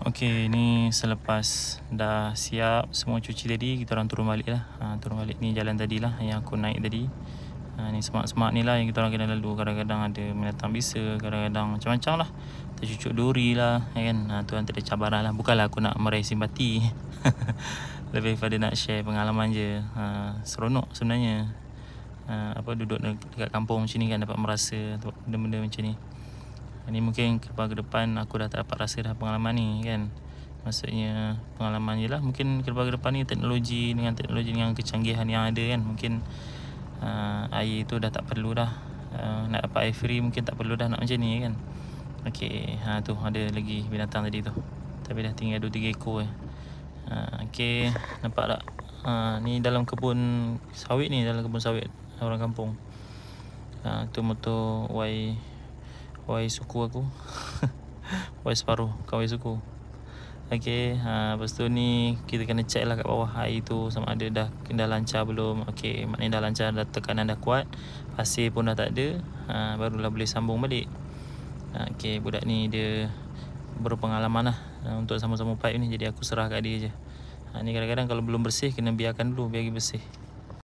Okey, ni selepas dah siap semua cuci tadi, kita orang turun balik lah. Turun balik ni jalan tadi lah yang aku naik tadi. Ni semak-semak ni lah yang kita orang kena lalu. Kadang-kadang ada binatang bisa, kadang-kadang macam-macam lah. Tercucuk duri lah, kan. Tu antara cabaran lah. Bukanlah aku nak meraih simpati. Lebih pada nak share pengalaman je. Seronok sebenarnya. Duduk dekat kampung macam ni kan, dapat merasa benda-benda macam ni. Ini mungkin ke depan aku dah tak dapat rasa dah pengalaman ni kan. Maksudnya pengalaman je lah. Mungkin ke depan ni teknologi dengan kecanggihan yang ada kan, mungkin air tu dah tak perlu dah. Nak dapat air free mungkin tak perlu dah nak macam ni kan. Okey, tu ada lagi binatang tadi tu. Tapi dah tinggal 2-3 ekor okey, nampak tak? Ni dalam kebun sawit ni, dalam kebun sawit orang kampung. Tu motor Y suku aku. Y separuh kawan suku. Okey, lepas tu ni kita kena check lah kat bawah air tu sama ada dah lancar belum. Okey, maknanya dah lancar, dah tekanan dah kuat, pasir pun dah tak ada, barulah boleh sambung balik. Okey, budak ni dia berpengalaman lah untuk sama-sama pipe ni, jadi aku serah kat dia je. Ni kadang-kadang kalau belum bersih kena biarkan dulu, biar bersih.